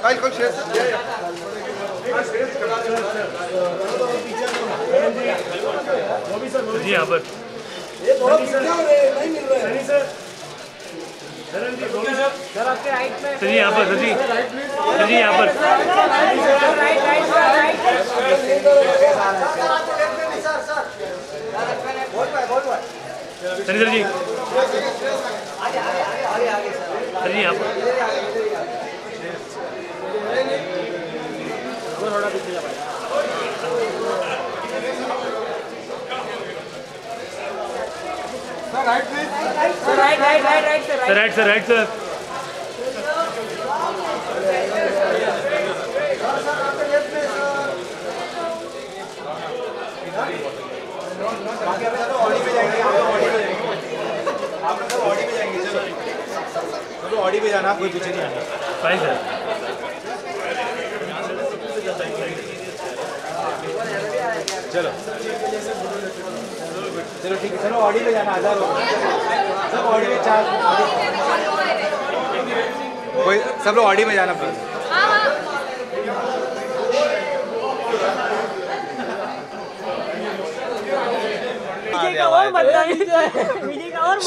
File कौन share जी यहाँ पर सर आपके राइट में सर जी यहाँ पर सर जी यहाँ पर सर जी सर जी यहाँ पर थोड़ा पीछे जा पाएगा right please sir right sir right sir Audi पे जाना, कोई पीछे नहीं आना। फाइन सर चलो चलो ठीक है, चलो ऑडी पे जाना, 1000 सब ऑडी पे 4 कोई सब लोग ऑडी में जाना please.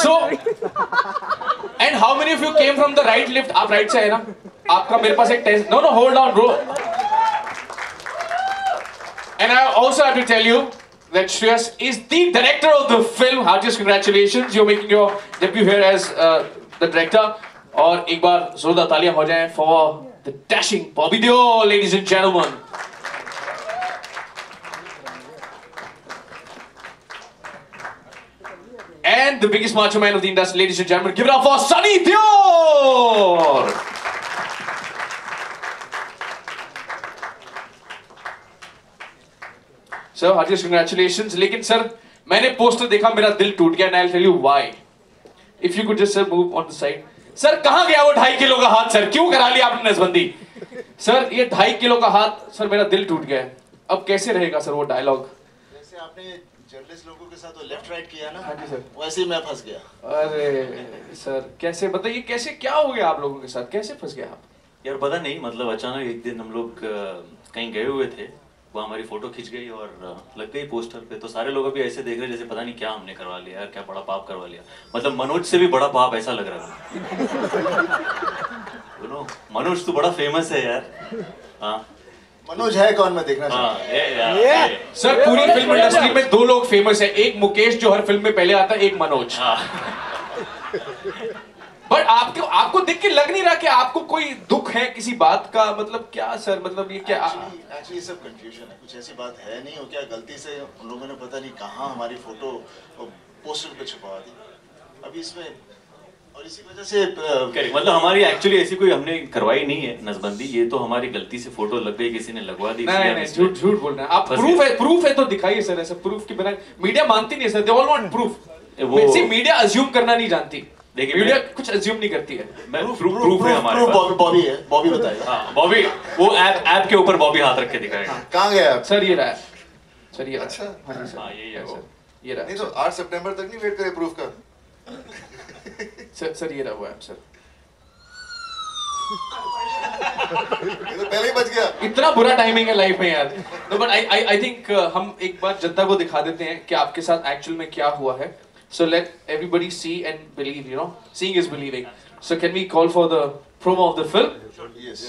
So, and how many of you came from the right lift? आप राइट से है ना? आपका मेरे पास एक test. No, hold on, bro. And I also have to tell you that Shreyas is the director of the film. Heartiest congratulations! You're making your debut here as the director. और एक बार जोरदार तालियां हो जाएं for the dashing Bobby Deol, ladies and gentlemen. And the biggest macho man of the industry, ladies and gentlemen, give it up for Sunny Deol! Sir, heartiest congratulations. लेकिन sir, मैंने poster देखा, मेरा दिल टूट गया, and I'll tell you why. If you could just sir move on the side. Sir, कहाँ गया वो 2.5 किलो का हाथ? सर, क्यों करा लिया आपने नसबंदी? सर, ये 2.5 किलो का हाथ, सर मेरा दिल टूट गया है. अब कैसे रहेगा सर वो डायलॉग? जैसे आपने जर्नलिस्ट लोगों के साथ लेफ्ट राइट किया ना, हाँ जी सर. वैसे ही मैं फंस गया. अरे सर, कैसे बताइए, कैसे क्या हो गया आप लोगों के साथ, कैसे फंस गया आप? यार पता नहीं, मतलब अचानक एक दिन हम लोग कहीं गए हुए थे, वो हमारी फोटो खिंच गई और लग गई पोस्टर पे. तो सारे लोग अभी ऐसे देख रहे जैसे पता नहीं क्या हमने करवा लिया यार, क्या बड़ा पाप करवा लिया. मतलब मनोज से भी बड़ा पाप ऐसा लग रहा है. यू नो, मनोज तो बड़ा फेमस है यार. हाँ, मनोज है कौन, मैं देखना चाहता हूँ. सर पूरी फिल्म इंडस्ट्री में 2 लोग फेमस है, एक मुकेश जो हर फिल्म में पहले आता है, एक मनोज. बट आपको देख के लग नहीं रहा कि आपको कोई दुख है किसी बात का? मतलब क्या सर, मतलब ये क्या? एक्चुअली सब कंफ्यूजन है, कुछ ऐसी बात है नहीं. हो क्या गलती से उन लोगों ने पता नहीं कहाँ हमारी फोटो पोस्टर पे छुपा दी अभी इसमें, और इसी वजह से मतलब हमारी एक्चुअली ऐसी कोई हमने करवाई नहीं है नसबंदी. ये तो हमारी गलती से फोटो लग गई, किसी ने लगवा दी. नहीं, झूठ बोल रहे हैं आप. प्रूफ है तो दिखाइए सर. ऐसा प्रूफ के बिना मीडिया मानती नहीं sir. They all want proof. वैसे मीडिया अज्यूम करना नहीं जानती. देखिए मीडिया कुछ अज्यूम नहीं करती है. प्रूफ है हमारे पास. बॉबी है, बॉबी बताएगा. हाँ, बॉबी वो ऐप के ऊपर बॉबी हाथ रख के दिखाएगा. कहाँ गया आप? सर ये रहा है. सर ये अच्छा, हाँ यही है वो. ये रहा. नहीं तो 8 सितंबर तक नहीं वेट करे प्रूफ का. सर ये रहा वो ऐप सर. ये तो पहले ही बच गया. इतना बुरा टाइमिंग है लाइफ में यार. नो बट आई थिंक हम एक बार जनता को दिखा देते हैं कि आपके साथ एक्चुअल में क्या हुआ है. So let everybody see and believe, you know. Seeing is believing. So can we call for the promo of the film? Yes.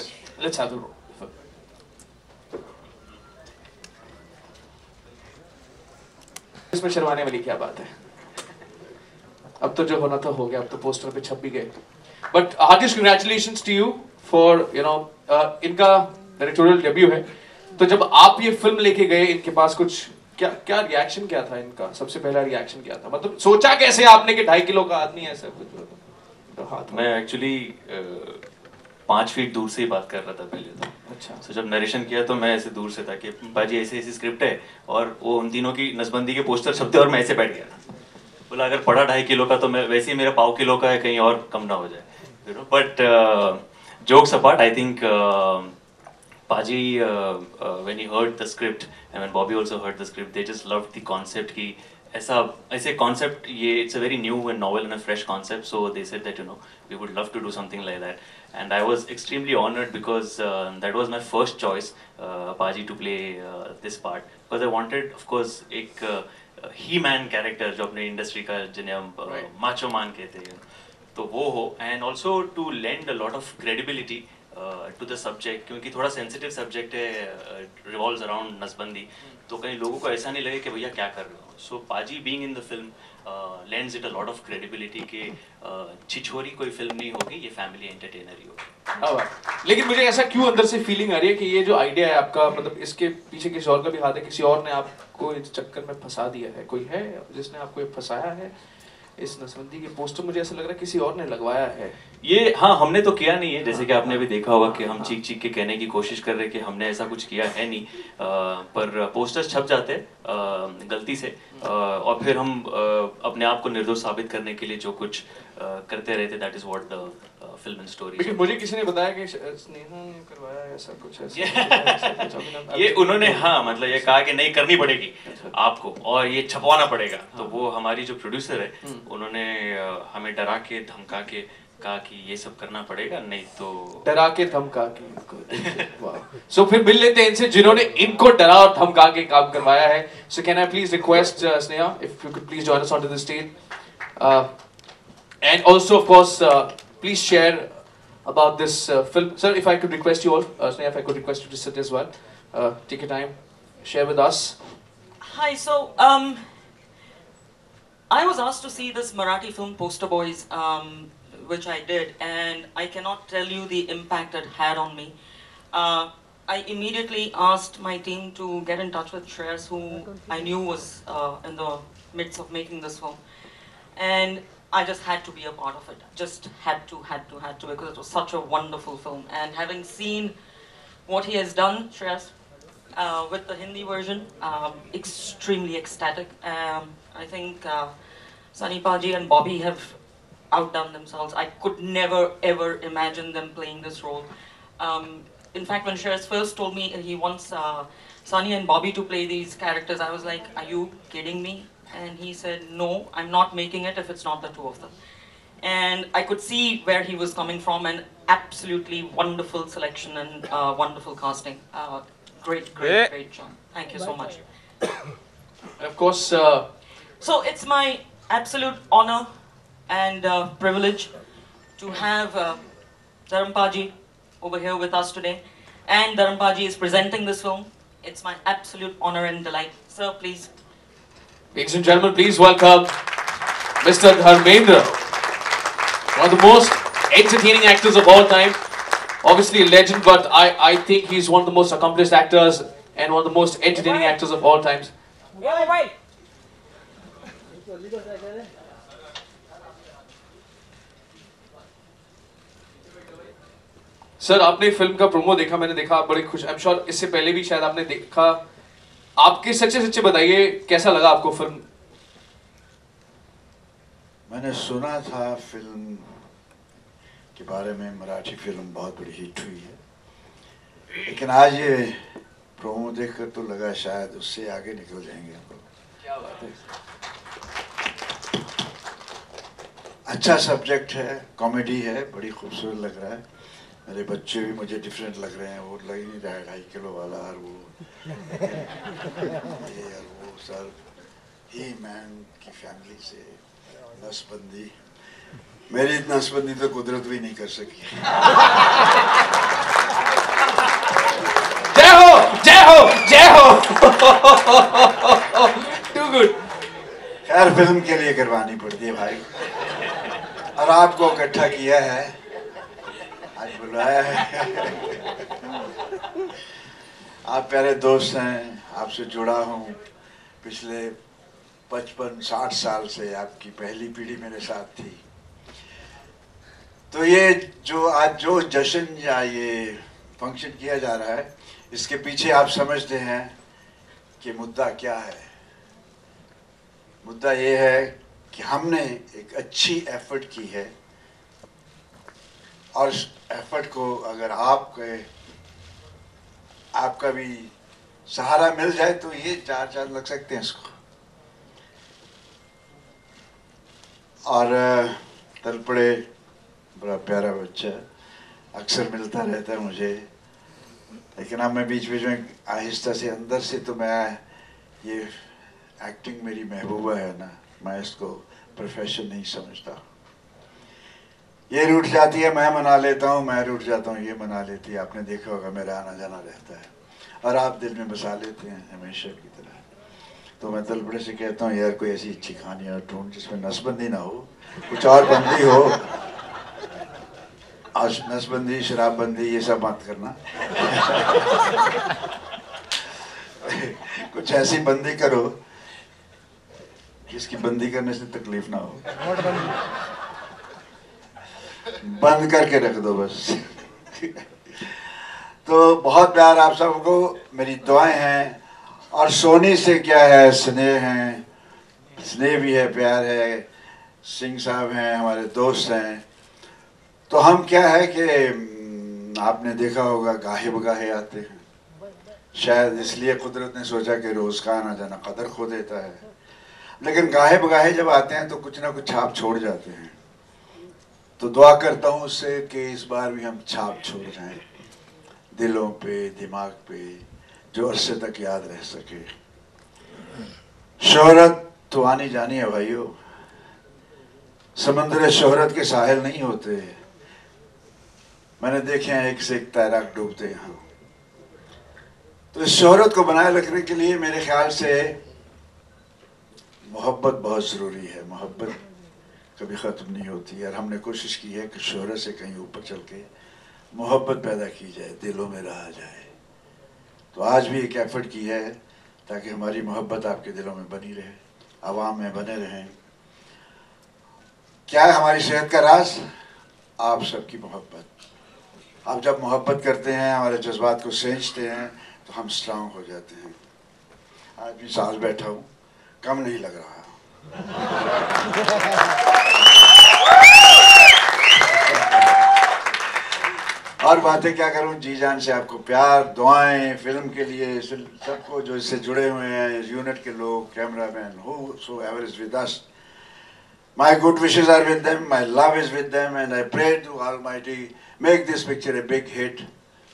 Let's have the film. इसमें शर्माने वाली क्या बात है? अब तो जो होना था हो गया. अब तो पोस्टर पे छप भी गए. But heartiest congratulations to you for, you know, इनका डायरेक्टोरियल डेब्यू है. तो जब आप ये फिल्म लेके गए इनके पास, कुछ क्या रिएक्शन क्या था इनका? सबसे पहला रिएक्शन क्या था? मतलब सोचा कैसे आपने कि 2.5 किलो का आदमी है सर? तो हाथ मैं एक्चुअली 5 फीट दूर से ही बात कर रहा था पहले तो. अच्छा. तो जब नरेशन किया तो मैं ऐसे दूर से था कि बाजी ऐसी ऐसी स्क्रिप्ट है और वो उन तीनों की नसबंदी के पोस्टर छपते और मैं ऐसे बैठ गया. बोला अगर पड़ा 2.5 किलो का तो मैं वैसे ही मेरा 1.5 किलो का है, कहीं और कम ना हो जाए. But jokes apart, I think Paji, when he heard the script and when Bobby also heard the script, they just loved the concept. Ki ऐसे concept ये it's a very new and novel and a fresh concept, so they said that we would love to do something like that, and I was extremely honored because that was my first choice, Apaji, to play this part, because I wanted of course एक he-man character जो अपने industry का जिन्हें हम macho man कहते हैं, तो वो हो, and also to lend a lot of credibility to the subject, क्योंकि थोड़ा sensitive subject है, revolves around नसबंदी, तो कई लोगों को ऐसा नहीं लगे कि भैया क्या कर रहे हो. So पाजी being in the film lends it a lot of credibility कि छिछोरी कोई फिल्म नहीं होगी, ये family entertainer ही होगी. लेकिन मुझे ऐसा क्यों अंदर से फीलिंग आ रही है कि ये जो आइडिया है आपका, मतलब इसके पीछे किसी और का भी हाथ है, किसी और ने आपको इस चक्कर में फंसा दिया है, कोई है जिसने आपको ये फंसाया है? इस नसबंदी के पोस्टर मुझे ऐसा लग रहा है किसी और ने लगवाया है ये. हाँ, हमने तो किया नहीं है, जैसे कि आपने भी देखा होगा कि हम चीख के कहने की कोशिश कर रहे हैं कि हमने ऐसा कुछ किया है नहीं, पर पोस्टर्स छप जाते हैं गलती से, और फिर हम अपने आप को निर्दोष साबित करने के लिए जो कुछ करते रहते, that is what the film and story. लेकिन मुझे किसी ने बताया कि स्नेहा ने करवाया ऐसा कुछ ऐसा ये उन्होंने हाँ मतलब ये कहा कि नहीं करनी पड़ेगी आपको और ये छपवाना पड़ेगा, तो वो हमारी जो प्रोड्यूसर है उन्होंने हमें डरा के धमका के कहा कि ये सब करना पड़ेगा, नहीं तो डरा के धमका के. सो फिर मिल लेते हैं इनसे जिन्होंने इनको डरा और धमका के काम करवाया है. So can I please request Sneha if you could please join us on to the stage, and also of course please share about this film. Sir, if I could request you all, Sneha, if I could request you to sit as well. Take your time, share with us. Hi, so I was asked to see this Marathi film Poster Boys, which I did, and I cannot tell you the impact it had on me. I immediately asked my team to get in touch with Shreyas, who I knew was in the midst of making this film, and I just had to be a part of it. Just had to, because it was such a wonderful film. And having seen what he has done, Shreyas, with the Hindi version, extremely ecstatic. I think Sunny Paji and Bobby have outdone themselves. I could never ever imagine them playing this role. In fact, when Shreyas first told me he wants Sunny and Bobby to play these characters, I was like, are you kidding me? And he said, no, I'm not making it if it's not the two of them. And I could see where he was coming from, and absolutely wonderful selection and wonderful casting. Great job. Thank you so much. And of course, so it's my absolute honor and privilege to have Dharam Paji over here with us today. And Dharam Paji is presenting this film. It's my absolute honor and delight. Sir, please. ladies and gentlemen, please welcome Mr. Dharmendra, one of the most entertaining actors of all time. Obviously a legend, but I think he's one of the most accomplished actors and one of the most entertaining actors of all times. Sir, आपने film का promo देखा, मैंने देखा, आप बड़े खुश, I am sure इससे पहले भी शायद आपने देखा. आपके सच्चे बताइए कैसा लगा आपको फिल्म? मैंने सुना था फिल्म के बारे में, मराठी फिल्म बहुत बड़ी हिट हुई है, लेकिन आज ये प्रोमो देखकर तो लगा शायद उससे आगे निकल जाएंगे हम लोग. क्या बात है. अच्छा सब्जेक्ट है, कॉमेडी है, बड़ी खूबसूरत लग रहा है. मेरे बच्चे भी मुझे डिफरेंट लग रहे हैं, वो लग ही नहीं रहा है 2.5 किलो वाला, और वो ये और वो सर ही मैन की फैमिली से नसबंदी. मेरी नसबंदी तो कुदरत भी नहीं कर सकी. जय हो जय हो जय हो. To good. खैर फिल्म के लिए करवानी पड़ती है भाई, और आपको इकट्ठा किया है, आज बुलाया है. आप प्यारे दोस्त हैं, आपसे जुड़ा हूँ पिछले 55-60 साल से. आपकी पहली पीढ़ी मेरे साथ थी. तो ये जो आज जो जश्न या ये फंक्शन किया जा रहा है, इसके पीछे आप समझते हैं कि मुद्दा क्या है. मुद्दा ये है कि हमने एक अच्छी एफर्ट की है, और इस एफर्ट को अगर आपका भी सहारा मिल जाए तो ये 4 चांद लग सकते हैं इसको. और तलपड़े बड़ा प्यारा बच्चा, अक्सर मिलता रहता है मुझे, लेकिन अब मैं बीच बीच में आहिस्ता से अंदर से तो मैं ये एक्टिंग मेरी महबूबा है ना, मैं इसको प्रोफेशन नहीं समझता। ये रूठ जाती है मैं मना लेता हूँ, मैं रूठ जाता हूँ ये मना लेती है। आपने देखा होगा मेरा आना जाना रहता है और आप दिल में बसा लेते हैं हमेशा की तरह। तो मैं तलबड़े से कहता हूँ यार कोई ऐसी अच्छी कहानी और ढूंढ जिसमें नसबंदी ना हो, कुछ और बंदी हो। आज नसबंदी शराबबंदी ये सब मत करना। कुछ ऐसी बंदी करो जिसकी बंदी करने से तकलीफ ना हो, बंद करके रख दो बस। तो बहुत प्यार आप सबको, मेरी दुआएं हैं। और सोनी से क्या है, स्नेह है, स्नेह भी है, प्यार है। सिंह साहब हैं, हमारे दोस्त हैं। तो हम क्या है कि आपने देखा होगा गाहे बगाहे आते हैं, शायद इसलिए कुदरत ने सोचा कि रोज का आना जाना कदर खो देता है, लेकिन गाहे बगाहे जब आते हैं तो कुछ ना कुछ छाप छोड़ जाते हैं। तो दुआ करता हूँ उससे कि इस बार भी हम छाप छोड़ जाएं दिलों पे, दिमाग पे, जो अरसे तक याद रह सके। शोहरत तो आनी जानी है भाइयों, समंदर शोहरत के साहिल नहीं होते। मैंने देखे हैं एक से एक तैराक डूबते यहाँ। तो इस शोहरत को बनाए रखने के लिए मेरे ख्याल से मोहब्बत बहुत ज़रूरी है। मोहब्बत कभी ख़त्म नहीं होती और हमने कोशिश की है कि शोहरत से कहीं ऊपर चल के मोहब्बत पैदा की जाए, दिलों में रहा जाए। तो आज भी एक एफर्ट की है ताकि हमारी मोहब्बत आपके दिलों में बनी रहे, आवाम में बने रहें। क्या है हमारी सेहत का राज? आप सबकी मोहब्बत। आप जब मोहब्बत करते हैं, हमारे जज्बात को सेंचते हैं, तो हम स्ट्रांग हो जाते हैं। आज भी सांस बैठा हूँ, कम नहीं लग रहा। और बातें क्या करूं, जी जान से आपको प्यार, दुआएं फिल्म के लिए सबको जो इससे जुड़े हुए हैं, यूनिट के लोग, cameraman, who so ever is with us, my good wishes are with them, my love is with them, and I pray to Almighty make this picture a big hit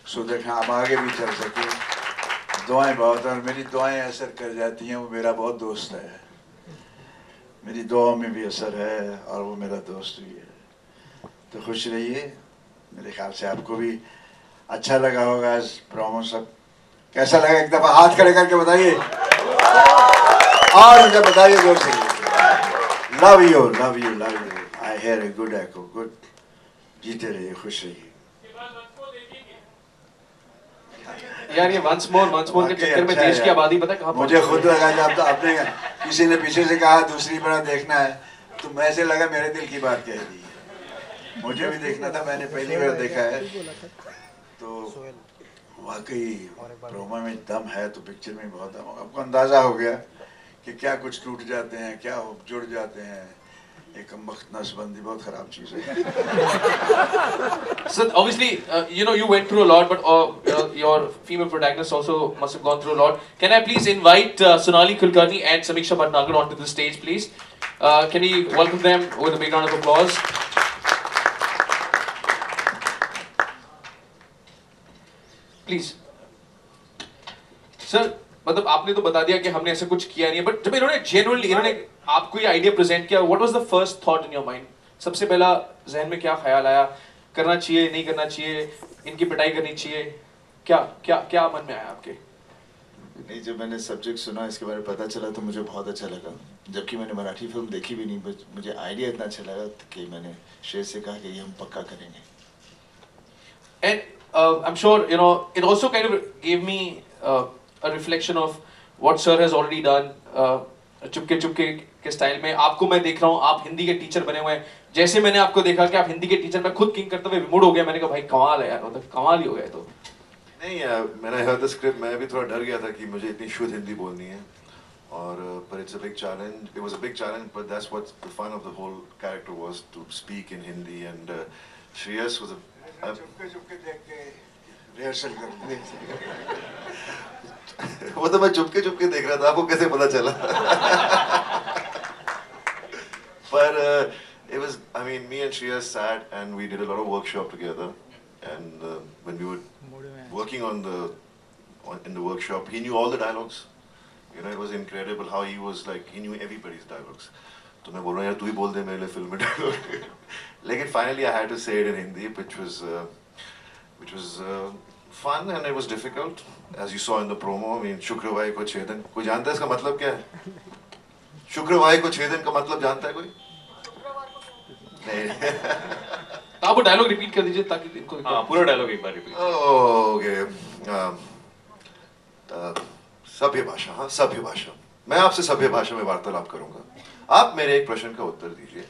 so that हम आगे भी चल सके। दुआएं बहुत, और मेरी दुआएं असर कर जाती हैं। वो मेरा बहुत दोस्त है, मेरी दुआओं में भी असर है और वो मेरा दोस्त भी है। तो खुश रहिए। मेरे ख्याल से आपको भी अच्छा लगा होगा आज प्रोमो। सब कैसा लगा एक दफा हाथ खड़े करके बताइए, और मुझे बताइए जोर से। Love you, love you, love you. I hear a good echo, good. जीते रहिए, खुश रहिए। यार ये वंस मोर के चक्कर में देश की आबादी पता कहाँ मुझे खुद लगा जब तो आपने किसी ने पीछे से कहा दूसरी बार देखना है, तो मैं से लगा मेरे दिल की बात कह दी। मुझे भी देखना था, मैंने पहली बार देखा है। तो वाकई प्रोमो में दम है, तो पिक्चर में बहुत दम होगा। आपको अंदाजा हो गया कि क्या कुछ टूट जाते हैं, क्या जुड़ जाते हैं। एक कमबख्त नसबंदी बहुत खराब चीज है। So obviously, you went through a lot, but your female protagonist also must have gone through a lot. Can I please invite Sonali Kulkarni and Samiksha Bhatnagar onto the stage, please? Can we welcome them with a big round of applause? Please. Sir, मतलब आपने तो बता दिया कि हमने ऐसा कुछ किया नहीं है, बट जब इन्होंने आपको ये आइडिया प्रेजेंट किया, what was the first thought in your mind? सबसे पहला जहन में क्या ख्याल आया? करना चाहिए, नहीं करना चाहिए, इनकी पिटाई करनी चाहिए, क्या क्या क्या मन में आया आपके? नहीं, जब मैंने सब्जेक्ट सुना, इसके बारे में पता चला तो मुझे बहुत अच्छा लगा। जबकि मैंने मराठी फिल्म देखी भी नहीं, बट मुझे आइडिया इतना अच्छा लगा कि मैंने शेर से कहा कि ये हम पक्का करेंगे। And I'm sure it also kind of gave me a reflection of what sir has already done. Chupke Chupke के स्टाइल में आपको मैं देख रहा हूँ, आप हिंदी के टीचर बने हुए हैं। जैसे मैंने आपको देखा कि आप हिंदी के टीचर, मैं खुद किंग करते हुए विमुड़ हो गया। मैंने कहा भाई कमाल है यार, मतलब कमाल ही हो गया। तो नहीं, मैंने हर्ड द स्क्रिप्ट, मैं भी थोड़ा डर गया था कि मुझे इतनी शुद्ध हिंदी बोलनी है, और but it's a big challenge. It was a big challenge, but that's what the fun of the whole character was, to speak in Hindi. And Shreyas was Chupke Chupke देख के रिहर्सल करते। वो तो मैं चुपके चुपके देख रहा था, आपको कैसे पता चला? But it was, I mean, me and Shreya sat and we did a lot of workshop together. And when we were working in the workshop, he knew all the dialogues. You know, it was incredible how he was like, he knew everybody's dialogues. तो मैं बोल रहा हूँ यार तू ही बोल दे मेरे लिए फिल्म में dialogue. लेकिन finally I had to say it in Hindi, which was fun and it was difficult, as you saw in the promo. I mean, शुक्रवार को छेदन, कोई जानता है इसका मतलब क्या है? शुक्रवार को छेदन का मतलब जानता है कोई? नहीं. आप वो डायलॉग रिपीट कर दीजिए ताकि इनको हाँ पूरा डायलॉग एक बार रिपीट. ओके. सभ्य भाषा, हाँ सभ्य भाषा. मैं आपसे सभ्य भाषा में वार्तालाप करूंगा. आप मेरे एक प्रश्न का उत्तर दीजिए.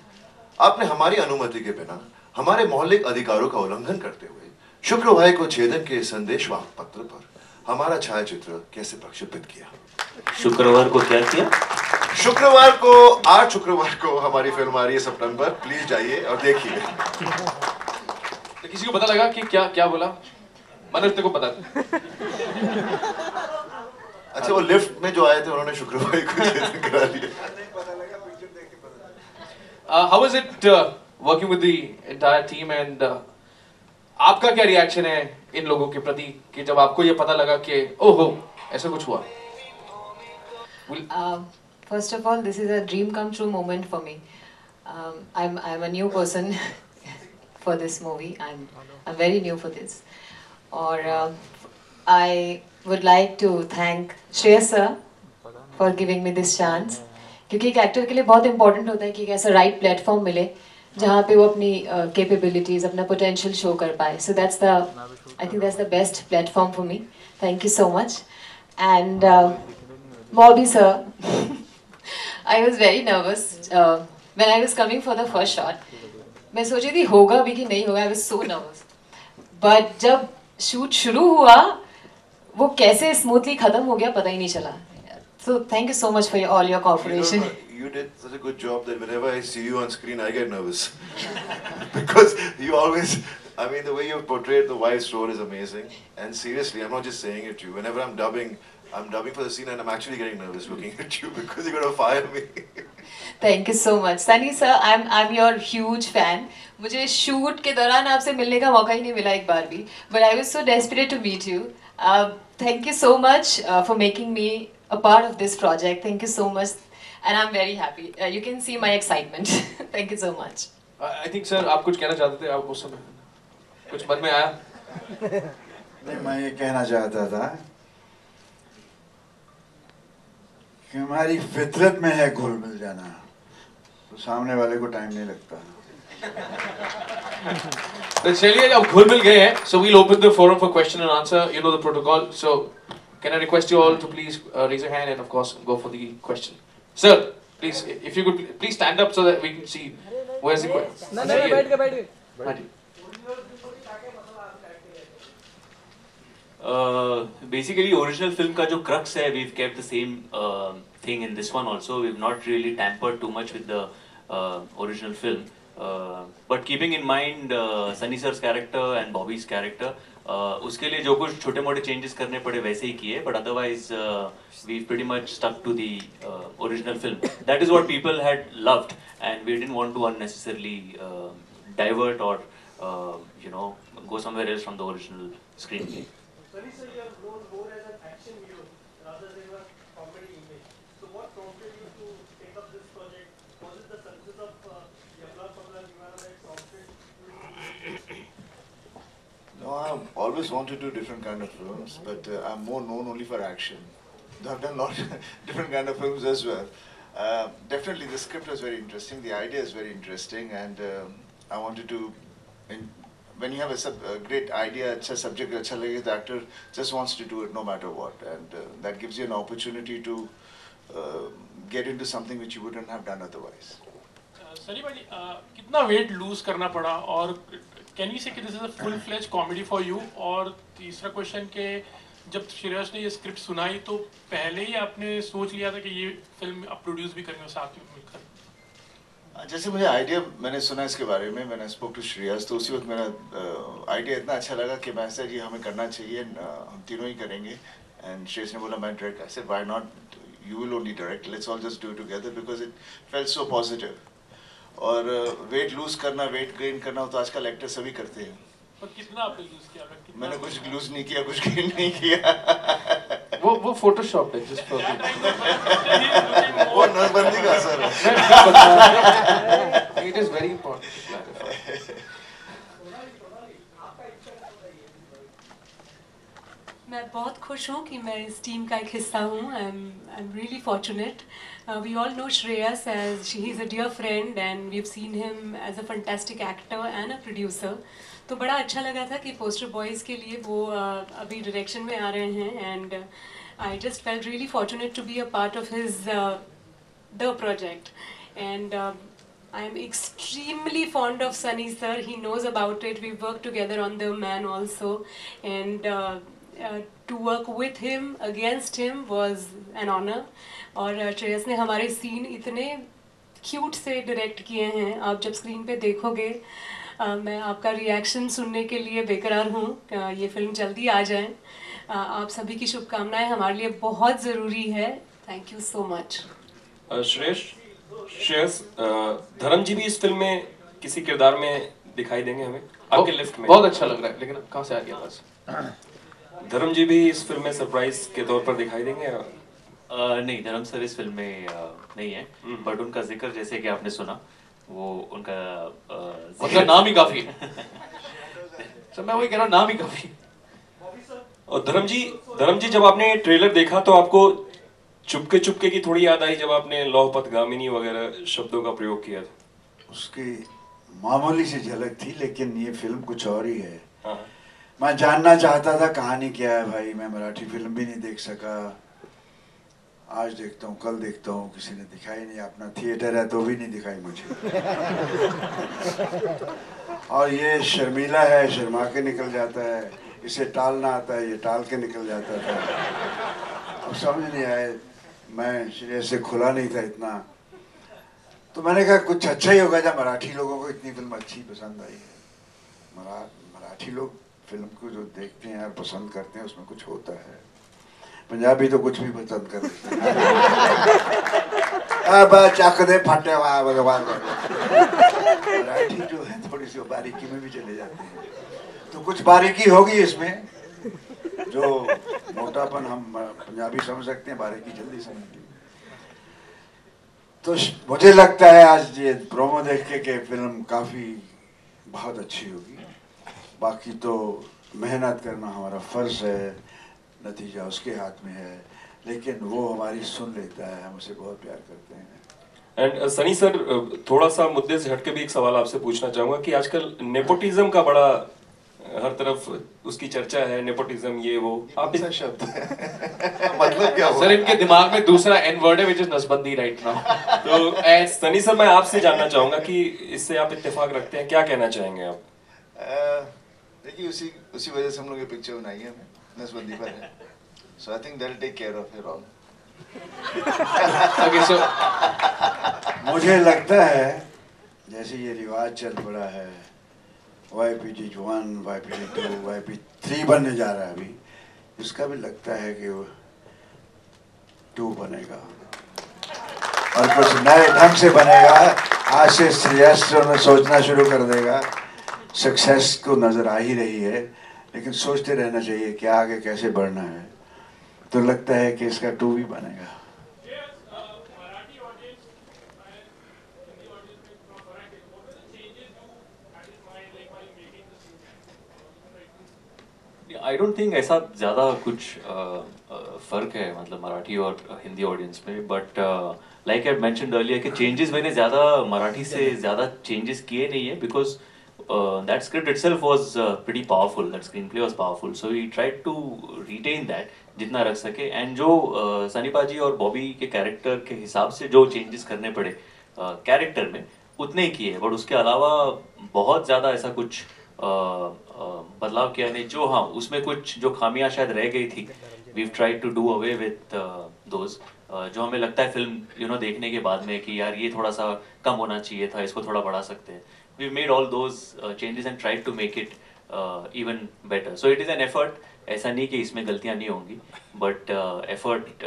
आपने हमारी अनुमति के बिना हमारे मौलिक अधिकारों का उल्लंघन करते हुए शुक्रवार को छेदन के संदेशवाहक पत्र पर हमारा छायाचित्र कैसे प्रक्षेपित किया? शुक्रवार को क्या किया? शुक्रवार को, 8 शुक्रवार को हमारी फिल्म आ रही है सितंबर. प्लीज जाइए और देखिए. तो किसी को पता लगा कि क्या क्या बोला? मनोज तेरे को पता था? अच्छा वो लिफ्ट में जो आए थे उन्होंने शुक्रवार को छेदन करा लिया. How was it working with the entire team and आपका क्या रिएक्शन है इन लोगों के प्रति कि जब आपको ये पता लगा कि ओहो ऐसा कुछ हुआ? First of all, this is a dream come true moment for me. I'm a new person for this movie. I'm very new for this. और I would like to thank Shreyas sir for giving me this chance. क्योंकि एक actor के लिए बहुत important होता है कि एक ऐसा राइट प्लेटफॉर्म मिले जहाँ पे वो अपनी कैपेबिलिटीज अपना पोटेंशियल शो कर पाए. So that's the I think that's the best platform for me. Thank you so much. And Bobby sir, I was very nervous when I was coming for the first shot. मैं सोची थी होगा भी कि नहीं होगा. I was so nervous. But जब shoot शुरू हुआ वो कैसे स्मूथली खत्म हो गया पता ही नहीं चला. So thank you so much for all your cooperation. You did such a good job that whenever I see you on screen, I get nervous. Because you always, I mean, the way you portrayed the wife's role is amazing. And seriously, I'm not just saying it to you. Whenever I'm dubbing for the scene and I'm actually getting nervous looking at you because you're going to fire me. Thank you so much. Sunny sir, I'm your huge fan. मुझे shoot के दौरान आपसे मिलने का मौका ही नहीं मिला एक बार भी. But I was so desperate to meet you. Thank you so much for making me a part of this project. Thank you so much, and I'm very happy. You can see my excitement. Thank you so much. I think sir आप कुछ कहना चाहते थे. आप उस समय कुछ मन में आया? नहीं, मैं ये कहना चाहता था कि हमारी फितरत में है घुल मिल जाना, तो सामने वाले को टाइम नहीं लगता. तो चलिए अब घुल मिल गए हैं. So we'll open the forum for question and answer. You know the protocol. So can I request you all to please raise your hand and of course go for the question. Sir, please, if you could please stand up so that we can see where's the question. नहीं बैठ के. Basically original film का जो crux है, we've kept the same thing in this one also. We've not really tampered too much with the original film. But keeping in mind Sunny sir's character and Bobby's character, उसके लिए जो कुछ छोटे मोटे changes करने पड़े वैसे ही किए. But otherwise we've pretty much stuck to the original film. That is what people had loved, and we didn't want to unnecessarily divert or you know go somewhere else from the original screenplay. Sunny sir, you are known more as an action hero rather than a comedy image. So what prompted you to take up this project? Was it the success of Yamla Pamla Nivana that prompted? No, I've always wanted to do different kind of films, but I'm more known only for action. Though I've done a lot of different kind of films as well. Definitely the script was very interesting, the idea is very interesting, and I wanted to, when you have a great idea, अच्छा subject अच्छा लगे, the actor just wants to do it no matter what, and that gives you an opportunity to get into something which you wouldn't have done otherwise. Sunny भाई कितना weight lose करना पड़ा, और can we say कि this is a full fledge comedy for you? और तीसरा question के जब श्रेयस ने ये स्क्रिप्ट सुनाई तो पहले ही आपने सोच लिया था कि ये फिल्म आप प्रोड्यूस भी करेंगे साथ में मिलकर? जैसे मुझे आइडिया मैंने सुना इसके बारे में, मैंने स्पोक टू श्रेयस, तो उसी वक्त मेरा आइडिया इतना अच्छा लगा कि मैं ऐसा जी हमें करना चाहिए, हम तीनों ही करेंगे. एंड श्रेयस ने बोला मैं direct, I said why not, you will only direct, let's all just do it together, because it felt so positive. और वेट लूज करना, वेट गेन करना तो आजकल एक्टर सभी करते हैं। पर कितना आपने लूज किया? मैंने कुछ लूज नहीं किया, कुछ गेन नहीं किया। वो फोटोशॉप है जिस पर वो नसबंदी का असर है। It is very important. मैं बहुत खुश हूँ कि मैं इस टीम का एक हिस्सा हूँ। I am really fortunate. We all know Shreyas as he is a dear friend and we have seen him as a fantastic actor and a producer. तो बड़ा अच्छा लगा था कि पोस्टर बॉयज़ के लिए वो अभी डायरेक्शन में आ रहे हैं and I just felt really fortunate to be a part of his the project and I am extremely fond of Sunny sir. He knows about it. We worked together on The Man also, and to work with him, against him was an honor. और श्रेयस ने हमारे scene इतने cute से direct किए हैं, आप जब screen पे देखोगे मैं आपका रिएक्शन सुनने के लिए बेकरार हूँ। ये फिल्म जल्दी आ जाए। आप सभी की शुभकामनाएं हमारे लिए बहुत ज़रूरी है। Thank you so much. Shreyas, धर्म जी भी इस फिल्म में किसी किरदार में दिखाई देंगे हमें आपके लिफ्ट में? बहुत अच्छा लग रहा है, लेकिन कहाँ से आ गया बस? धर्म जी भी इस फिल्म में सरप्राइज के तौर पर दिखाई देंगे? नहीं, धर्म सर इस फिल्म में नहीं है, बट उनका जिक्र जैसे कि आपने सुना वो उनका मतलब नाम ही काफी है। सर मैं वही कह रहा हूँ, नाम ही काफी। और धर्म जी जब आपने ट्रेलर देखा तो आपको चुपके की थोड़ी याद आई जब आपने लौहपत गामिनी वगैरह शब्दों का प्रयोग किया था? उसकी मामूली सी झलक थी, लेकिन ये फिल्म कुछ और ही है। हाँ। मैं जानना चाहता था कहानी क्या है भाई। मैं मराठी फिल्म भी नहीं देख सका, आज देखता हूँ, कल देखता हूँ, किसी ने दिखाई नहीं। अपना थिएटर है तो भी नहीं दिखाई मुझे। और ये शर्मीला है, शर्मा के निकल जाता है, इसे टालना आता है, ये टाल के निकल जाता था। अब समझ नहीं आए, मैं श्रेय से खुला नहीं था इतना, तो मैंने कहा कुछ अच्छा ही होगा जब मराठी लोगों को इतनी फिल्म अच्छी पसंद आई है। मराठी लोग फिल्म को जो देखते हैं और पसंद करते हैं उसमें कुछ होता है। पंजाबी तो कुछ भी पसंद कर देते हैं। अब चक दे फटे भगवान। मराठी जो है थोड़ी सी बारीकी में भी चले जाते हैं, तो कुछ बारीकी होगी इसमें जो मोटापन हम पंजाबी समझ सकते हैं, बारीकी जल्दी समझेंगे। तो मुझे लगता है आज ये प्रोमो देख के फिल्म काफी बहुत अच्छी होगी। बाकी तो मेहनत करना हमारा फर्ज है, नतीजा उसके हाथ में है, लेकिन वो हमारी सुन लेता है, हम उसे बहुत प्यार करते हैं। एंड सनी सर, थोड़ा सा मुद्दे से हटके भी एक सवाल आपसे पूछना चाहूंगा कि आजकल नेपोटिज्म का बड़ा हर तरफ उसकी चर्चा है, नेपोटिज्म ये वो। आप ऐसा शब्द मतलब क्या हुआ? सर इनके दिमाग में दूसरा एन वर्ड है विच इज नसबंदी राइट नाउ। तो सनी सर मैं आपसे जानना चाहूंगा कि इससे आप इत्तेफाक रखते हैं, क्या कहना चाहेंगे आप? देखिए उसी वजह से हम लोग ये पिक्चर बनाई है, नसबंदी पर है। So I think that will take care of it all. Okay, so मुझे लगता है जैसे ये रिवाज चल पड़ा है, YPG1, YPG2, YP3 बनने जा रहा है अभी, इसका भी लगता है कि वो 2 बनेगा और कुछ नए ढंग से बनेगा। आज से श्रेयस सोचना शुरू कर देगा। सक्सेस को नजर आ ही रही है, लेकिन सोचते रहना चाहिए कि आगे कैसे बढ़ना है। तो लगता है कि इसका 2 भी बनेगा। आई डोंट थिंक ऐसा ज़्यादा कुछ फ़र्क है मतलब मराठी और हिंदी ऑडियंस में, but like I mentioned earlier कि चेंजेस मैंने ज़्यादा मराठी से ज़्यादा चेंजेस किए नहीं है, because that script itself was pretty powerful, that screenplay was powerful, so we tried to retain that जितना रख सके। एंड जो सनी पाजी और बॉबी के कैरेक्टर के हिसाब से जो चेंजेस करने पड़े कैरेक्टर में उतने ही किए, बट उसके अलावा बहुत ज़्यादा ऐसा कुछ बदलाव किया नहीं। जो हाँ उसमें कुछ जो खामियां शायद रह गई थी, we tried to do away with those, जो हमें लगता है फिल्म देखने के बाद में कि यार ये थोड़ा सा कम होना चाहिए था, इसको थोड़ा बढ़ा सकते हैं। We made all those changes and tried to make it even better. So it is an effort, ऐसा नहीं कि इसमें गलतियां नहीं होंगी, बट एफर्ट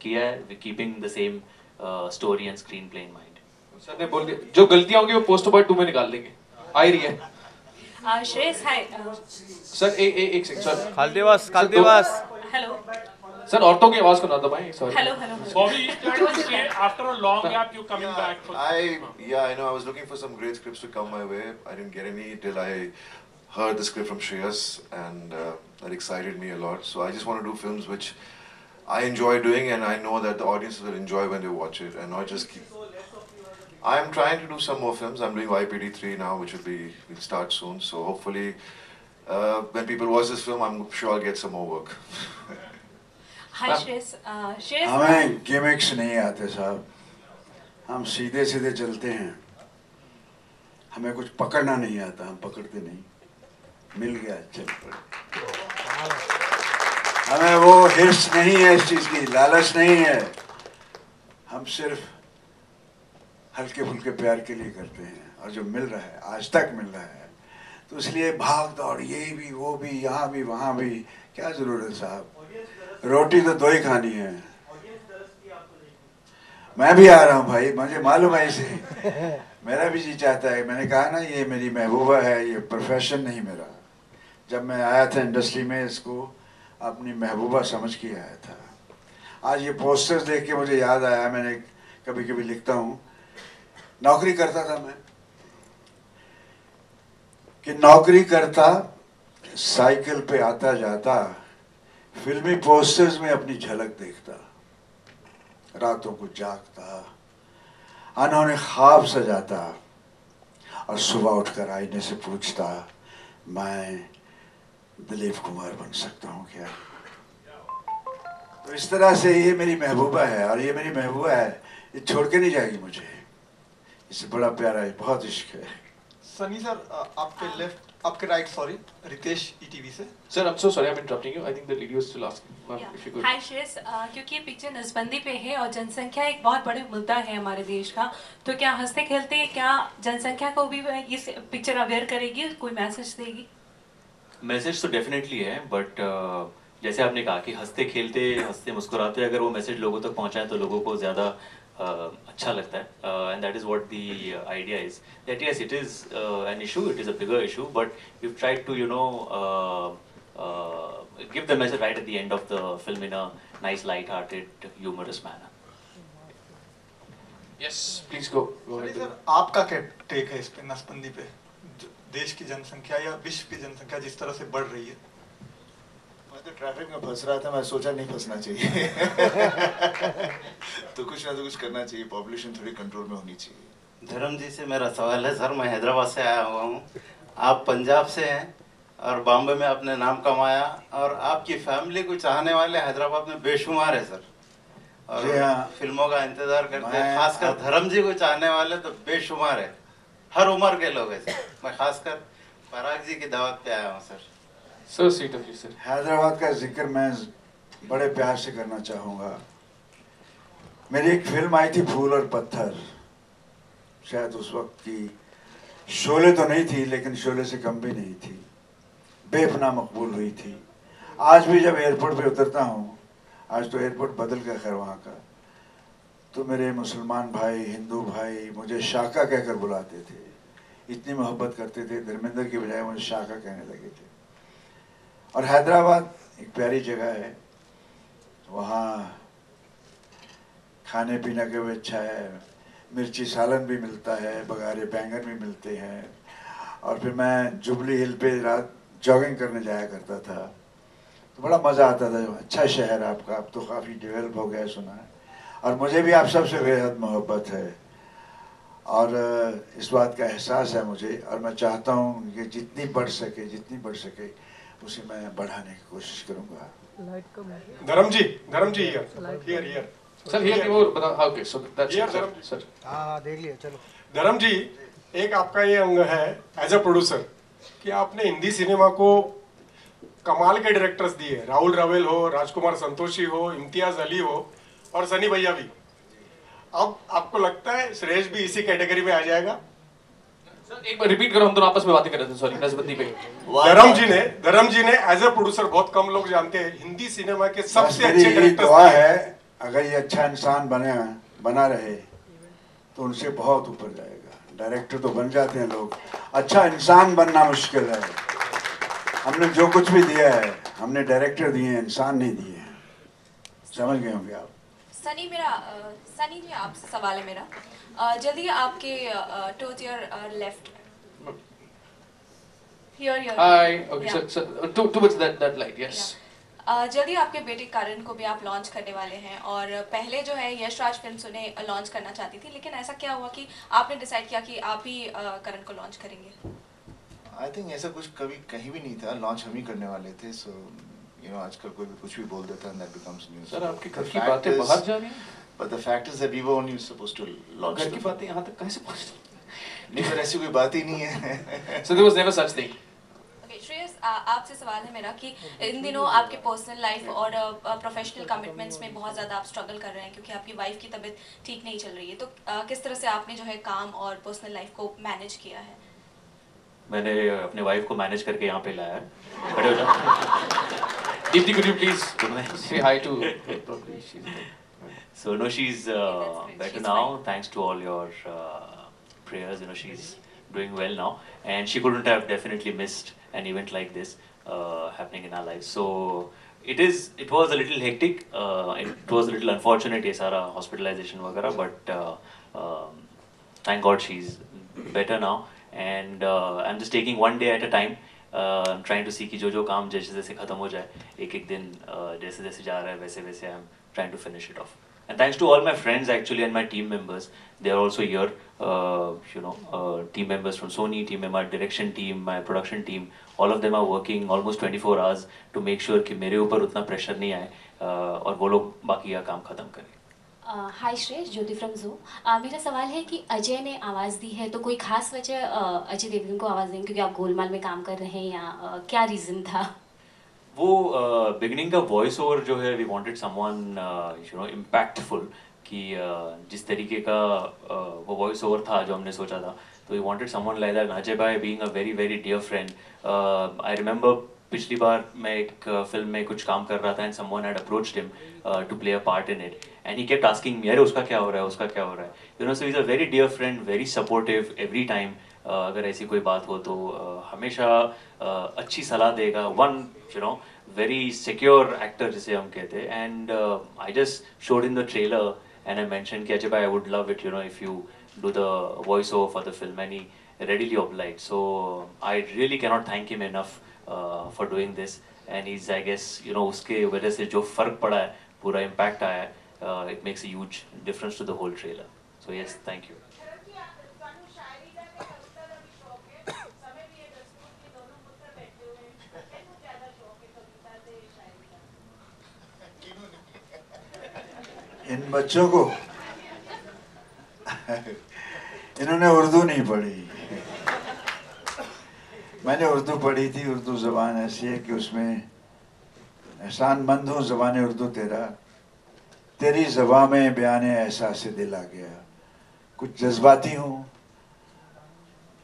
किया है, keeping the same story and screen play in mind. Sir ने बोल दिया जो गलतियां होंगी वो पोस्टर बॉय 2 में निकाल देंगे। आ ही रही है Shreyas, hi. सर। एक सेकंड सर। खालदेवास Hello. सर औरतों की आवाज को ना दबाएं। Sorry. Hello. Bobby, you tried to say after a long gap you're coming back. I know I was looking for some great scripts to come my way. I didn't get any till I heard the script from Shreyas, and that excited me a lot. So I just want to do films which I enjoy doing, and I know that the audience will enjoy when they watch it, and not just keep. I'm trying to do some more films. I'm doing YPD3 now, which will start soon. So hopefully, when people watch this film, I'm sure I'll get some more work. Hi Shreyas. Shreyas. हमें gimmicks नहीं आते साहब, हम सीधे सीधे चलते हैं। हमें कुछ पकड़ना नहीं आता, हम पकड़ते नहीं। मिल गया चल पड़े। हमें वो हिर्स नहीं है, इस चीज की लालच नहीं है। हम सिर्फ हल्के फुल्के प्यार के लिए करते हैं, और जो मिल रहा है आज तक मिल रहा है, तो इसलिए भाग दौड़ ये भी वो भी यहाँ भी वहाँ भी क्या जरूरत है साहब। रोटी तो 2 ही खानी है। मैं भी आ रहा हूँ भाई, मुझे मालूम है इसे। मेरा भी जी चाहता है। मैंने कहा ना ये मेरी महबूबा है, ये प्रोफेशन नहीं मेरा। जब मैं आया था इंडस्ट्री में इसको अपनी महबूबा समझ के आया था। आज ये पोस्टर्स देख के मुझे याद आया, मैंने कभी कभी लिखता हूँ, नौकरी करता था मैं कि नौकरी करता, साइकिल पे आता जाता, फिल्मी पोस्टर्स में अपनी झलक देखता, रातों को जागता, अनहोने ख्वाब सजाता, और सुबह उठकर आईने से पूछता, मैं दिलीप कुमार बन सकता हूँ क्या? तो इस तरह से ये मेरी महबूबा है, और ये मेरी महबूबा है, ये छोड़ के नहीं जाएगी मुझे। इससे बड़ा प्यारा है, बहुत इश्क है। सनी सर, आपके राइट, सॉरी, रितेश ईटीवी से। Sir, I'm so sorry I'm interrupting you. I think the lady was still asking. If you could. Hi Shreyas, क्योंकि ये पिक्चर नसबंदी पे है और जनसंख्या एक बहुत बड़ा मुद्दा है हमारे देश का, तो क्या हंसते खेलते क्या जनसंख्या को भी इस पिक्चर अवेयर करेगी, कोई मैसेज देगी? मैसेज तो डेफिनेटली है, बट जैसे आपने कहा कि हंसते खेलते हंसते मुस्कुराते अगर वो मैसेज लोगों तक पहुंचाए तो लोगों को ज़्यादा अच्छा लगता है, and that is what the idea is that yes it is an issue, it is a bigger issue, but we tried to give the message right at the end of the film in a nice, light-hearted, humorous manner. Yes, please go. Sir, आपका क्या take है इस पे, नसबंदी पे? देश की जनसंख्या या विश्व की जनसंख्या जिस तरह से बढ़ रही है। मैं तो ट्रैफिक में फंस रहा था, मैं सोचा नहीं फंसना चाहिए। तो कुछ ना तो कुछ करना चाहिए, पॉपुलेशन थोड़ी कंट्रोल में होनी चाहिए। धर्म जी से मेरा सवाल है सर, मैं हैदराबाद से आया हुआ हूँ, आप पंजाब से हैं और बॉम्बे में आपने नाम कमाया, और आपकी फैमिली को चाहने वाले हैदराबाद में बेशुमार है सर, और फिल्मों का इंतजार करते हैं, खासकर धर्म जी को चाहने वाले तो बेशुमार है, हर उम्र के लोग हैं सर। मैं खासकर पराग जी की दावत पे आया हूँ sir. Sir sweet of you sir. Hyderabad का जिक्र मैं बड़े प्यार से करना चाहूँगा। मेरी एक फिल्म आई थी फूल और पत्थर, शायद उस वक्त की शोले तो नहीं थी, लेकिन शोले से कम भी नहीं थी, बेपना मकबूल हुई थी। आज भी जब एयरपोर्ट पे उतरता हूँ, आज तो एयरपोर्ट बदल गया खैर वहाँ का, तो मेरे मुसलमान भाई, हिंदू भाई मुझे शाका कहकर बुलाते थे, इतनी मोहब्बत करते थे, धर्मेंद्र की बजाय मुझे शाका कहने लगे थे। और हैदराबाद एक प्यारी जगह है, वहाँ खाने पीने का भी अच्छा है, मिर्ची सालन भी मिलता है, बघारे बैंगन भी मिलते हैं। और फिर मैं जुबली हिल पे रात जॉगिंग करने जाया करता था, तो बड़ा मज़ा आता था। अच्छा शहर आपका, अब तो काफ़ी डेवलप हो गया सुना है, और मुझे भी आप सबसे बेहद मोहब्बत है, और इस बात का एहसास है मुझे, और मैं चाहता हूँ कि जितनी बढ़ सके उसे मैं बढ़ाने की कोशिश करूँगा। धर्म जी हियर सर हियर वो बता। Okay so that's sir. हाँ देख लिया, चलो। धर्म जी, एक आपका ये अंग है एज अ प्रोड्यूसर कि आपने हिंदी सिनेमा को कमाल के डायरेक्टर्स दिए, राहुल रावेल हो, राजकुमार संतोषी हो, इम्तियाज अली हो और सनी भैया भी। अब आपको लगता है श्रेयस भी इसी कैटेगरी में आ जाएगा? सर एक बार रिपीट करो, हम दोनों आपस में बातें कर रहे थे, सॉरी, नसबंदी पे। धर्म जी ने एज अ प्रोड्यूसर, बहुत कम लोग जानते हैं, हिंदी सिनेमा के सबसे अच्छे डायरेक्टर्स दुआ है, अगर ये अच्छा इंसान बना रहे तो उनसे बहुत ऊपर जाएगा। डायरेक्टर तो बन जाते हैं लोग, अच्छा इंसान बनना मुश्किल है। हमने जो कुछ भी दिया है हमने डायरेक्टर दिए हैं, इंसान नहीं दिए हैं। समझ गए होंगे आप। सनी जी आपसे सवाल है मेरा। जल्दी आपके टोwards your left here Hi. Okay. So towards that light. Yes. जल्दी आपके बेटे करण को भी आप लॉन्च करने वाले हैं, और पहले जो है यश राज फिल्म्स उन्हें लॉन्च करना चाहती थी, लेकिन ऐसा क्या हुआ कि आपने डिसाइड किया कि आप ही करण को लॉन्च करेंगे? आई थिंक ऐसा कुछ कभी कहीं भी नहीं था, लॉन्च हम ही करने वाले थे। सो यू नो आजकल कोई भी कुछ भी बोल देता है, दैट बिकम्स न्यूज़। सर आपके घर की बातें बाहर जा रही हैं? But the fact is that we were only supposed to launch. घर की बातें यहाँ तक कैसे पहुँचती? नहीं, पर ऐसी कोई बात ही नहीं है। So there was never such thing. Shreyas, आपसे सवाल है मेरा कि इन दिनों आपके पर्सनल लाइफ और प्रोफेशनल कमिटमेंट्स में बहुत ज़्यादा आप स्ट्रगल कर रहे हैं, क्योंकि आपकी वाइफ की तबीयत ठीक नहीं चल रही है, तो किस तरह से आपने जो है काम और पर्सनल लाइफ को मैनेज किया है? मैंने अपने वाइफ को मैनेज करके यहाँ पे लाया है। खड़े हो जाओ। Deepti, could you please say hi to? So no, she's better now, thanks to all your prayers. You know, she's doing well now, and she couldn't have definitely missed an event like this happening in our lives. So it was a little hectic. It was a little unfortunate, ये सारा hospitalization वगैरह, but thank God she's better now, and I'm just taking one day at a time. I'm trying to see कि जो काम जैसे जैसे खत्म हो जाए, एक दिन जैसे जैसे जा रहा है वैसे वैसे I'm trying to finish it off. And thanks to all my friends actually and my team members, they are also here. Team members from Sony, team member, direction team, my production team, all of them are working almost 24 hours to make sure कि मेरे ऊपर उतना pressure नहीं आए और वो लोग बाकी का काम खत्म करें। हाय श्रेयस, ज्योति फ्रॉम ज़ू। मेरा सवाल है कि अजय ने आवाज़ दी है, तो कोई खास वजह अजय देवगन को आवाज़ देंगे क्योंकि आप गोलमाल में काम कर रहे हैं, या क्या रीज़न था? वो बिगनिंग का वॉइस ओवर जो है, वी वांटेड समवन इम्पैक्टफुल, कि जिस तरीके का वो वॉइस ओवर था जो हमने सोचा था, तो we wanted someone like that. Ajay भाई being a very very dear friend, I remember पिछली बार मैं एक फिल्म में कुछ काम कर रहा था and someone had approached him to play a part in it, and he kept asking me, अरे उसका क्या हो रहा है, उसका क्या हो रहा है, so he is a very dear friend, very supportive every time. अगर ऐसी कोई बात हो तो हमेशा अच्छी सलाह देगा। वन very secure actor जिसे हम कहते हैं, and I just showed in the trailer and I mentioned कि अजय भाई, I would love it if you do the voice over for the film, and he readily obliged. So I really cannot thank him enough for doing this, and he's, I guess, उसके वजह से जो फर्क पड़ा है, पूरा impact आया है, it makes a huge difference to the whole trailer. So yes, thank you. इन बच्चों को इन्होंने उर्दू नहीं पढ़ी, मैंने उर्दू पढ़ी थी। उर्दू ज़बान ऐसी है कि उसमें एहसानमंद हूँ ज़बान उर्दू तेरा, तेरी ज़बां में बयान एहसास दिल आ गया। कुछ जज्बाती हूँ,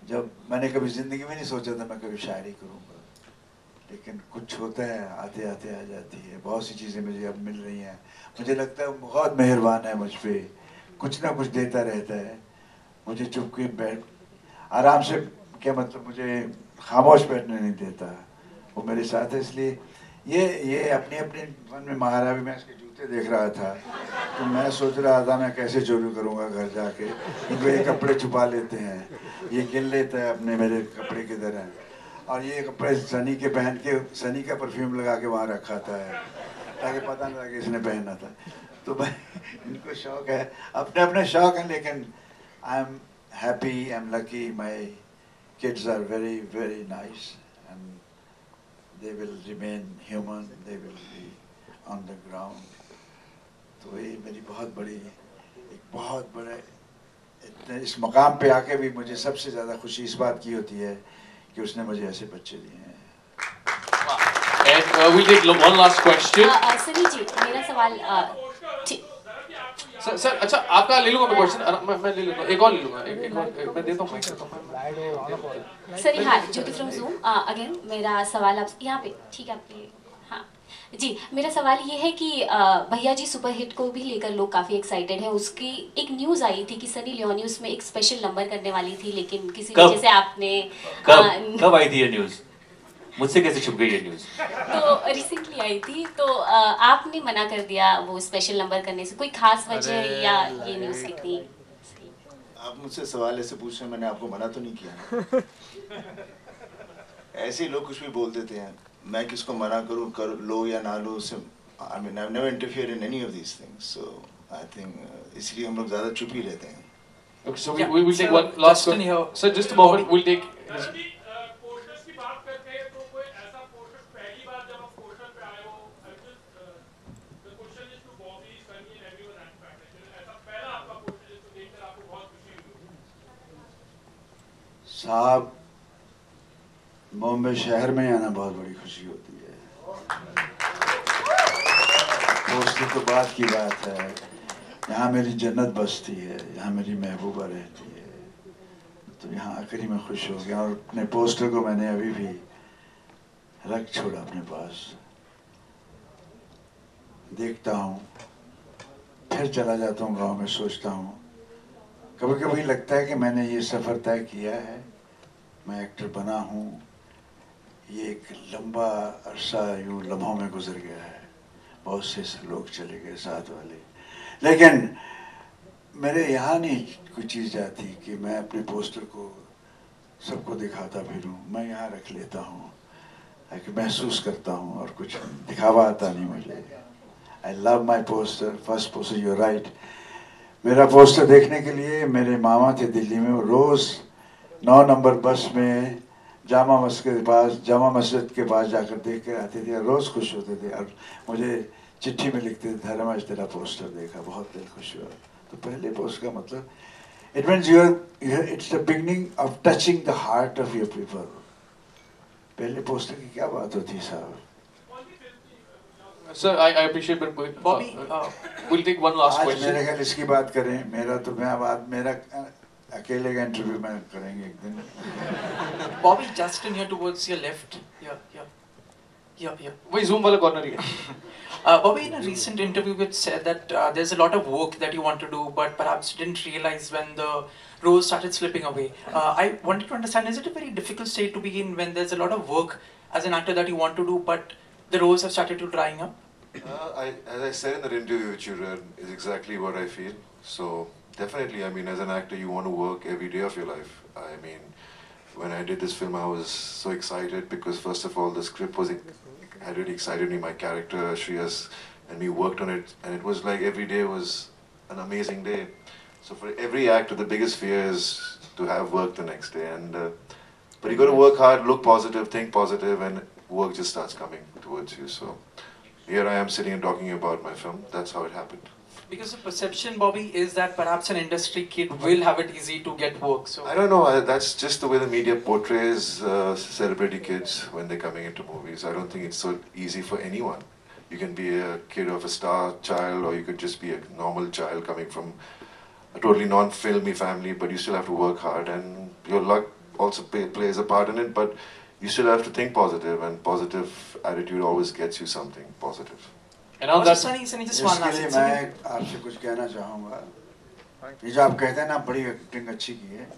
जब मैंने कभी ज़िंदगी में नहीं सोचा था मैं कभी शायरी करूँगा, लेकिन कुछ होता है, आते आते आ जाती है। बहुत सी चीज़ें मुझे अब मिल रही हैं, मुझे लगता है बहुत मेहरबान है मुझ पे, कुछ ना कुछ देता रहता है। मुझे चुप के बैठ आराम से, क्या मतलब, मुझे खामोश बैठने नहीं देता, वो मेरे साथ है। इसलिए ये अपनी अपनी मन में महारा भी। मैं इसके जूते देख रहा था तो मैं सोच रहा था मैं कैसे चोरी करूँगा घर जाके, क्योंकि ये कपड़े छुपा लेते हैं, ये गिन लेता है अपने मेरे कपड़े किधर हैं, और ये कपड़े सनी के पहन के सनी का परफ्यूम लगा के वहाँ रखा था ताकि पता न लगे इसने पहना था। तो मैं इनको शौक है, अपने अपने शौक हैं, लेकिन I am happy, I am lucky, my kids are very very nice and they will remain human, they will be on the ground. तो ये मेरी बहुत बड़ी, एक बहुत बड़े इस मकाम पे आके भी मुझे सबसे ज़्यादा खुशी इस बात की होती है कि उसने मुझे ऐसे बच्चे दिए हैं। And we'll take one last question. Sunny जी, मेरा सवाल सर अच्छा आपका ले लूँगा मैं क्वेश्चन, मैं ले लूँगा, एक और ले लूँगा, एक और मैं देता हूँ। सर, हाँ, ज्योति फ्रॉम ज़ूम। अगेन मेरा सवाल आप यहाँ पे, ठीक है आपके, हाँ जी, मेरा सवाल ये है कि भैया जी सुपरहिट को भी लेकर लोग काफ़ी एक्साइटेड हैं। उसकी एक न्यूज़ आई थी कि सनी लियोनी उसमें एक स्पेशल नंबर करने वाली थी, लेकिन किसी वजह से आपने कब आई थी ये न्यूज़? मुझसे कैसे छुप गई ये न्यूज़? तो रिसेंटली आई थी, तो आपने मना कर दिया वो स्पेशल नंबर करने से। कोई खास वजह या ये न्यूज़ कितनी? आप मुझसे सवाल ऐसे पूछ रहे हैं, मैंने आपको मना तो नहीं किया। ऐसे ही लोग कुछ भी बोल देते हैं, मैं किसको मना करूं, कर लो या ना लो, उससे I mean I never interfere in any of these things, so I think इसलिए हम लोग ज़्यादा चुप ही रहते हैं। Okay, so we will take one last one here. Sir, just a moment. We'll take. साहब, बॉम्बे शहर में आना बहुत बड़ी खुशी होती है। पोस्टर तो बात की बात है, यहाँ मेरी जन्नत बसती है, यहाँ मेरी महबूबा रहती है, तो यहाँ आकर ही मैं खुश हो गया। और अपने पोस्टर को मैंने अभी भी रख छोड़ा अपने पास, देखता हूँ, फिर चला जाता हूँ गांव में, सोचता हूँ, कभी कभी लगता है कि मैंने ये सफ़र तय किया है, मैं एक्टर बना हूँ, ये एक लंबा अरसा यूँ लम्हों में गुजर गया है, बहुत से लोग चले गए साथ वाले, लेकिन मेरे यहाँ नहीं कोई चीज़ जाती कि मैं अपने पोस्टर को सबको दिखाता फिरूं। मैं यहाँ रख लेता हूँ ताकि महसूस करता हूँ, और कुछ दिखावा आता नहीं मुझे। I love my poster, first poster, you right. मेरा पोस्टर देखने के लिए मेरे मामा थे दिल्ली में, वो रोज़ 9 नंबर बस में जामा मस्जिद के पास जाकर देख कर आते थे, रोज़ खुश होते थे, और मुझे चिट्ठी में लिखते थे, धर्म आज तेरा पोस्टर देखा, बहुत दिल खुश हुआ। तो पहले पोस्ट का मतलब it means it's the beginning of touching the heart of your people. पहले पोस्टर की क्या बात होती साहब। Sir, I appreciate, but Bobby, we'll take one last question. आज मेरे ख्याल इसकी बात करें, मेरा तो मैं बात मेरा अकेले का इंटरव्यू में करेंगे एक दिन। Bobby, Justin here towards your left. Yeah. वही Zoom वाला corner ही है. Bobby, in a recent interview, it said that there's a lot of work that you want to do, but perhaps didn't realize when the roles started slipping away. I wanted to understand, is it a very difficult state to be in when there's a lot of work as an actor that you want to do, but the roles have started to drying up? As I said in that interview which you read, is exactly what I feel. So definitely, I mean, as an actor, you want to work every day of your life. I mean, when I did this film, I was so excited because first of all, the script had really excited me. My character, Shreyas, and we worked on it, and it was like every day was an amazing day. So for every actor, the biggest fear is to have work the next day, and but you got to work hard, look positive, think positive, and work just starts coming towards you. So here I am sitting and talking about my film. That's how it happened. Because the perception, Bobby, is that perhaps an industry kid will have it easy to get work. So I don't know. That's just the way the media portrays celebrity kids when they're coming into movies. I don't think it's so easy for anyone. You can be a kid of a star child, or you could just be a normal child coming from a totally non-filmy family, but you still have to work hard, and your luck also plays a part in it. But you still have to think positive, and positive attitude always gets you something positive. And on that, Sunny, just one last thing. मैं आपसे कुछ कहना चाहूँगा। ये जो आप कहते हैं ना, बड़ी एक्टिंग अच्छी की है,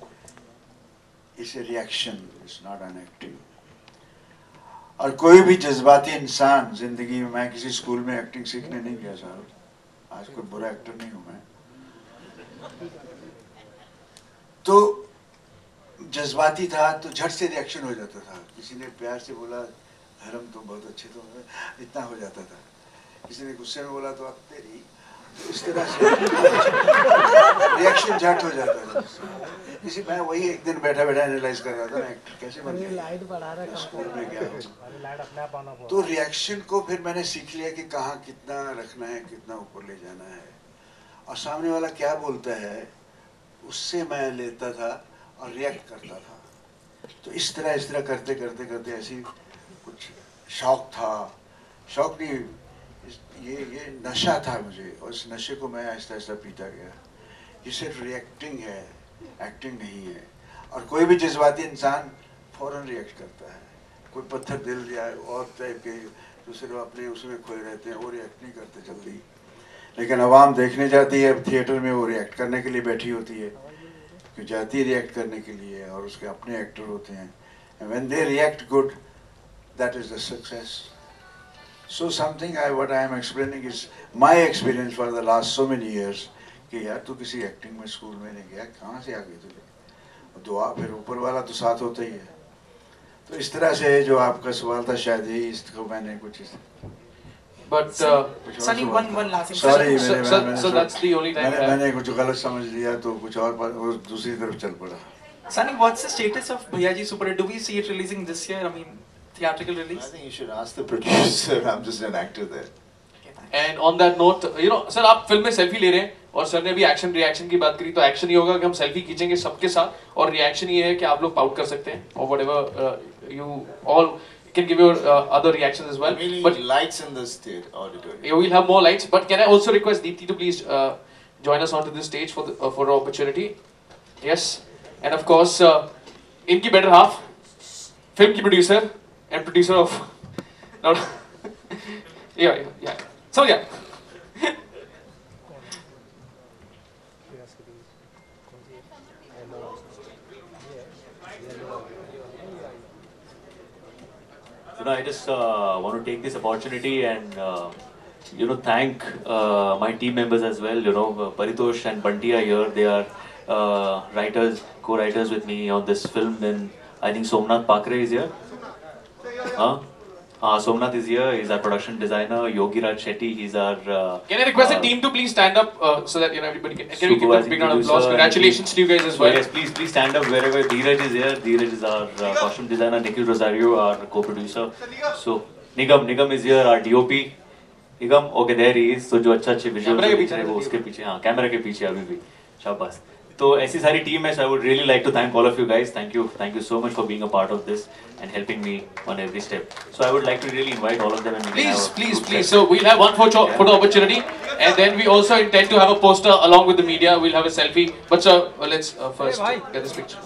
इसे reaction, it's not an acting. और कोई भी जज्बाती इंसान जिंदगी में, मैं किसी स्कूल में एक्टिंग सीखने नहीं गया साहब, आज कोई बुरा एक्टर नहीं हूँ मैं। तो जज्बाती था तो झट से रिएक्शन हो जाता था, किसी ने प्यार से बोला धर्म तुम बहुत अच्छे, तो इतना हो जाता था, किसी ने गुस्से में बोला तो अब तेरी, इस तरह से रिएक्शन झट हो जाता था। किसी मैं वही एक दिन बैठा बैठा एनालाइज कर रहा था, मैं एक्टर कैसे बन गया, स्कूल में गया। तो रिएक्शन को फिर मैंने सीख लिया कि कहाँ कितना रखना है, कितना ऊपर ले जाना है, और सामने वाला क्या बोलता है उससे मैं लेता था और रिएक्ट करता था। तो इस तरह करते करते करते ऐसी कुछ शौक था, शौक नहीं, ये नशा था मुझे, और इस नशे को मैं आहिस्ता आहिस्ता पीता गया। ये सिर्फ रिएक्टिंग है, एक्टिंग नहीं है। और कोई भी जज्बाती इंसान फौरन रिएक्ट करता है, कोई पत्थर दिल या और टाइप के तो सिर्फ अपने उसमें खोए रहते हैं, वो रिएक्ट नहीं करते जल्दी। लेकिन आवाम देखने जाती है थिएटर में, वो रिएक्ट करने के लिए बैठी होती है, क्यों जाती है रिएक्ट करने के लिए, और उसके अपने एक्टर होते हैं। And when they react good, that is the success. So something what I am explaining is my experience for the last so many years, कि यार तू किसी एक्टिंग में स्कूल में नहीं गया, कहाँ से आ गई तुझे? दुआ फिर ऊपर वाला तो साथ होता ही है। तो इस तरह से जो आपका सवाल था, शायद यही इसको मैंने कुछ But Sunny, one last thing. Sorry, so that's the only time मैंने कुछ गलत समझ लिया तो कुछ और दूसरी तरफ चल पड़ा। Sunny, what's the status of Bhaiyaji Super Hit? Do we see it releasing this year? I mean, theatrical release? I think you should ask the producer. I'm just an actor there. And on that note, you know, sir, आप film में selfie ले रहे हैं और sir ने अभी action reaction की बात करी, तो एक्शन ये होगा कि हम सेल्फी खींचेंगे सबके साथ, और रिएक्शन ये है कि आप लोग पाउट कर सकते हैं, और whatever you all can give your other reactions as well. Really, but lights in this auditorium. Yeah, we'll have more lights. But can I also request Deepthi to please join us onto this stage for the opportunity? Yes, and of course, inki better half, film ki producer and producer of, not yeah. So yeah. You know, I just want to take this opportunity and thank my team members as well. You know, Paritosh and Bunty are here. They are writers, co-writers with me on this film. And I think Somnath Pakre is here. Somnath is here. He's our production designer. Yogi Raj Shetty. He's our. Can I request the team to please stand up so that everybody can we give a big round of applause? Congratulations to you guys as well. Yes, please stand up wherever. Dheeraj is here. Dheeraj is our costume designer. Nikhil Rosario, our co-producer. So Nigam is here, our DOP. Nigam, okay, there he is. So जो अच्छे visuals दिख रहे हैं वो उसके पीछे, हाँ, camera के पीछे अभी भी, शाबाश. तो ऐसी सारी टीम है. So I would really like to thank all of you guys. Thank you so much for being a part of this and helping me on every step. So I would like to really invite all of them and please. So we'll have one photo opportunity, and then we also intend to have a poster along with the media. We'll have a selfie. But sir, let's first get this picture.